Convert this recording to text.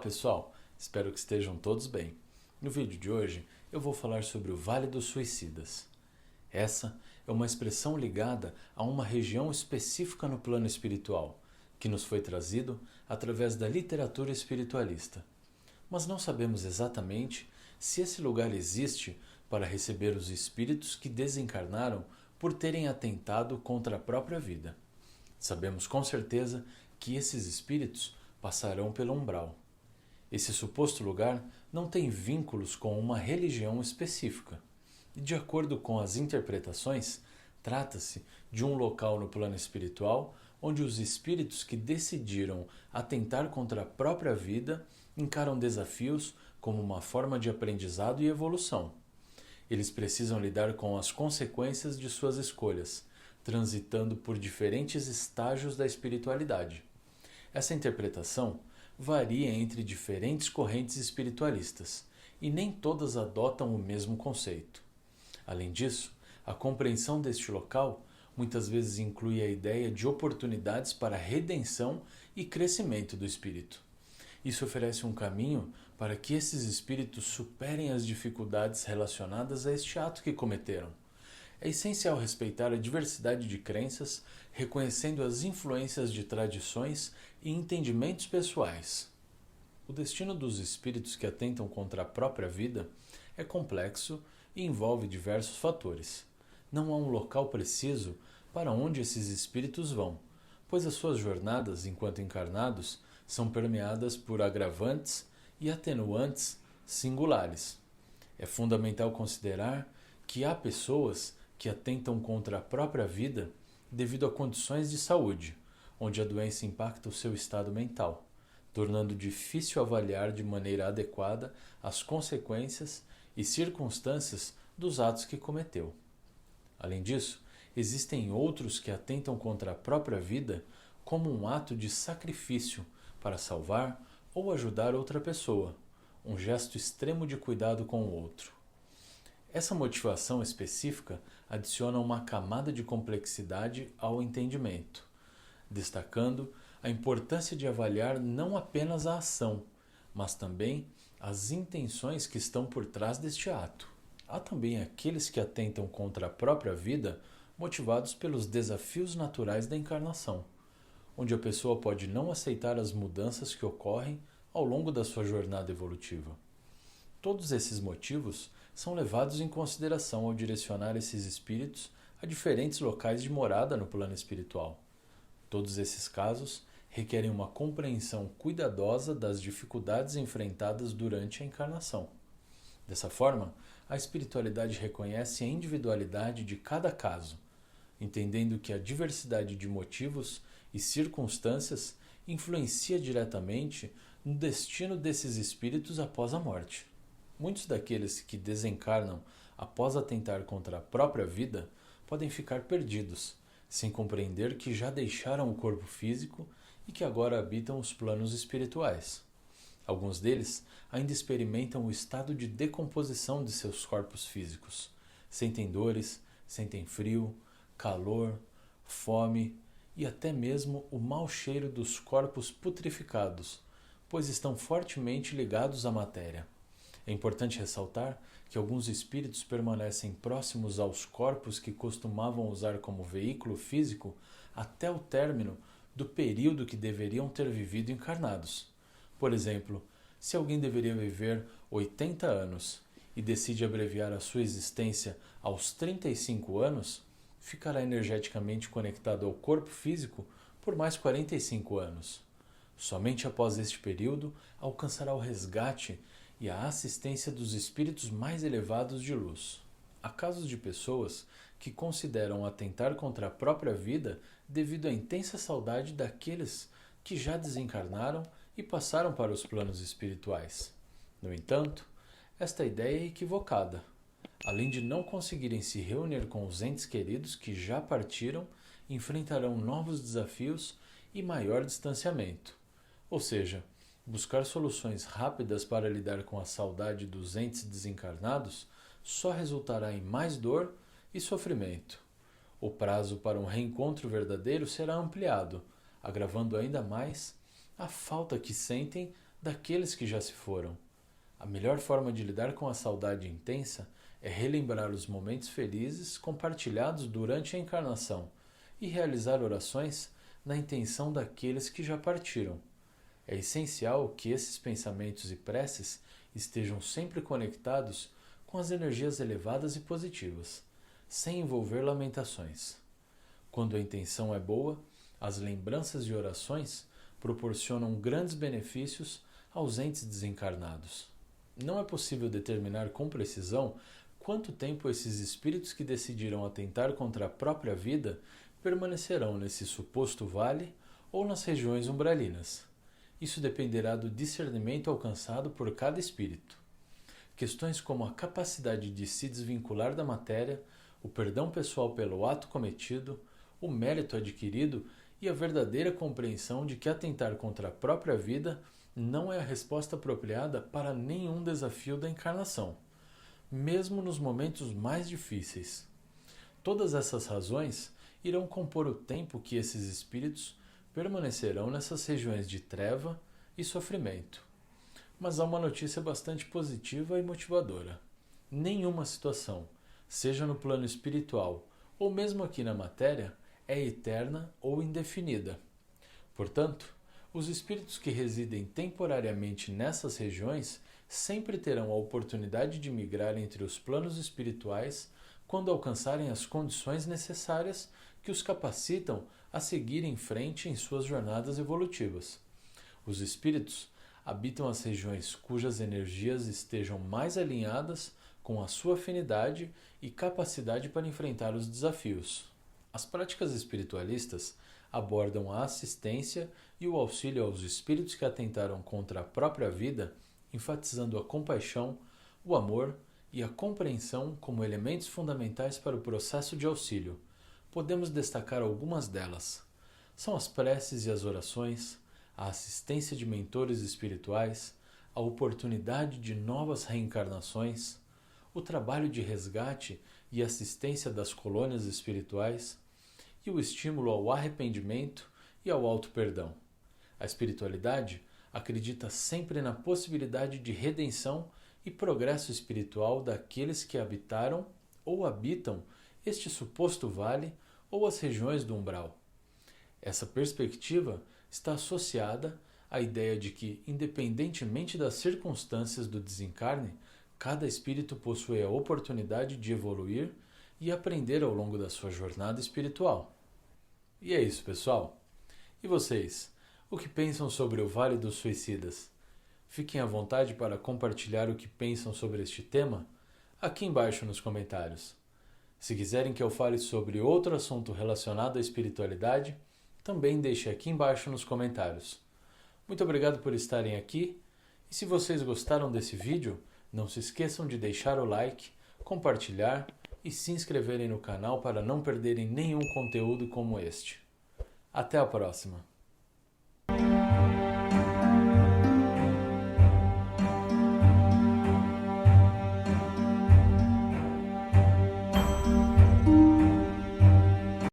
pessoal, espero que estejam todos bem. No vídeo de hoje eu vou falar sobre o Vale dos Suicidas. Essa é uma expressão ligada a uma região específica no plano espiritual, que nos foi trazido através da literatura espiritualista. Mas não sabemos exatamente se esse lugar existe para receber os espíritos que desencarnaram por terem atentado contra a própria vida. Sabemos com certeza que esses espíritos passarão pelo umbral. Esse suposto lugar não tem vínculos com uma religião específica. E, de acordo com as interpretações, trata-se de um local no plano espiritual onde os espíritos que decidiram atentar contra a própria vida encaram desafios como uma forma de aprendizado e evolução. Eles precisam lidar com as consequências de suas escolhas, transitando por diferentes estágios da espiritualidade. Essa interpretação varia entre diferentes correntes espiritualistas e nem todas adotam o mesmo conceito. Além disso, a compreensão deste local muitas vezes inclui a ideia de oportunidades para redenção e crescimento do espírito. Isso oferece um caminho para que esses espíritos superem as dificuldades relacionadas a este ato que cometeram. É essencial respeitar a diversidade de crenças, reconhecendo as influências de tradições e entendimentos pessoais. O destino dos espíritos que atentam contra a própria vida é complexo e envolve diversos fatores. Não há um local preciso para onde esses espíritos vão, pois as suas jornadas enquanto encarnados são permeadas por agravantes e atenuantes singulares. É fundamental considerar que há pessoas que atentam contra a própria vida devido a condições de saúde, onde a doença impacta o seu estado mental, tornando difícil avaliar de maneira adequada as consequências e circunstâncias dos atos que cometeu. Além disso, existem outros que atentam contra a própria vida como um ato de sacrifício para salvar ou ajudar outra pessoa, um gesto extremo de cuidado com o outro. Essa motivação específica adiciona uma camada de complexidade ao entendimento, destacando a importância de avaliar não apenas a ação, mas também as intenções que estão por trás deste ato. Há também aqueles que atentam contra a própria vida motivados pelos desafios naturais da encarnação, onde a pessoa pode não aceitar as mudanças que ocorrem ao longo da sua jornada evolutiva. Todos esses motivos são levados em consideração ao direcionar esses espíritos a diferentes locais de morada no plano espiritual. Todos esses casos requerem uma compreensão cuidadosa das dificuldades enfrentadas durante a encarnação. Dessa forma, a espiritualidade reconhece a individualidade de cada caso, entendendo que a diversidade de motivos e circunstâncias influencia diretamente no destino desses espíritos após a morte. Muitos daqueles que desencarnam após atentar contra a própria vida podem ficar perdidos, sem compreender que já deixaram o corpo físico e que agora habitam os planos espirituais. Alguns deles ainda experimentam o estado de decomposição de seus corpos físicos. Sentem dores, sentem frio, calor, fome e até mesmo o mau cheiro dos corpos putrificados, pois estão fortemente ligados à matéria. É importante ressaltar que alguns espíritos permanecem próximos aos corpos que costumavam usar como veículo físico até o término do período que deveriam ter vivido encarnados. Por exemplo, se alguém deveria viver 80 anos e decide abreviar a sua existência aos 35 anos, ficará energeticamente conectado ao corpo físico por mais 45 anos. Somente após este período alcançará o resgate e a assistência dos espíritos mais elevados de luz. Há casos de pessoas que consideram atentar contra a própria vida devido à intensa saudade daqueles que já desencarnaram e passaram para os planos espirituais. No entanto, esta ideia é equivocada. Além de não conseguirem se reunir com os entes queridos que já partiram, enfrentarão novos desafios e maior distanciamento. Ou seja, buscar soluções rápidas para lidar com a saudade dos entes desencarnados só resultará em mais dor e sofrimento. O prazo para um reencontro verdadeiro será ampliado, agravando ainda mais a falta que sentem daqueles que já se foram. A melhor forma de lidar com a saudade intensa é relembrar os momentos felizes compartilhados durante a encarnação e realizar orações na intenção daqueles que já partiram. É essencial que esses pensamentos e preces estejam sempre conectados com as energias elevadas e positivas, sem envolver lamentações. Quando a intenção é boa, as lembranças e orações proporcionam grandes benefícios aos entes desencarnados. Não é possível determinar com precisão quanto tempo esses espíritos que decidiram atentar contra a própria vida permanecerão nesse suposto vale ou nas regiões umbralinas. Isso dependerá do discernimento alcançado por cada espírito. Questões como a capacidade de se desvincular da matéria, o perdão pessoal pelo ato cometido, o mérito adquirido e a verdadeira compreensão de que atentar contra a própria vida não é a resposta apropriada para nenhum desafio da encarnação, mesmo nos momentos mais difíceis. Todas essas razões irão compor o tempo que esses espíritos permanecerão nessas regiões de treva e sofrimento. Mas há uma notícia bastante positiva e motivadora. Nenhuma situação, seja no plano espiritual ou mesmo aqui na matéria, é eterna ou indefinida. Portanto, os espíritos que residem temporariamente nessas regiões sempre terão a oportunidade de migrar entre os planos espirituais quando alcançarem as condições necessárias que os capacitam a seguir em frente em suas jornadas evolutivas. Os espíritos habitam as regiões cujas energias estejam mais alinhadas com a sua afinidade e capacidade para enfrentar os desafios. As práticas espiritualistas abordam a assistência e o auxílio aos espíritos que atentaram contra a própria vida, enfatizando a compaixão, o amor e a compreensão como elementos fundamentais para o processo de auxílio. Podemos destacar algumas delas. São as preces e as orações, a assistência de mentores espirituais, a oportunidade de novas reencarnações, o trabalho de resgate e assistência das colônias espirituais e o estímulo ao arrependimento e ao auto-perdão. A espiritualidade acredita sempre na possibilidade de redenção e progresso espiritual daqueles que habitaram ou habitam este suposto vale ou as regiões do umbral. Essa perspectiva está associada à ideia de que, independentemente das circunstâncias do desencarne, cada espírito possui a oportunidade de evoluir e aprender ao longo da sua jornada espiritual. E é isso, pessoal. E vocês? O que pensam sobre o Vale dos Suicidas? Fiquem à vontade para compartilhar o que pensam sobre este tema aqui embaixo nos comentários. Se quiserem que eu fale sobre outro assunto relacionado à espiritualidade, também deixe aqui embaixo nos comentários. Muito obrigado por estarem aqui e se vocês gostaram desse vídeo, não se esqueçam de deixar o like, compartilhar e se inscreverem no canal para não perderem nenhum conteúdo como este. Até a próxima!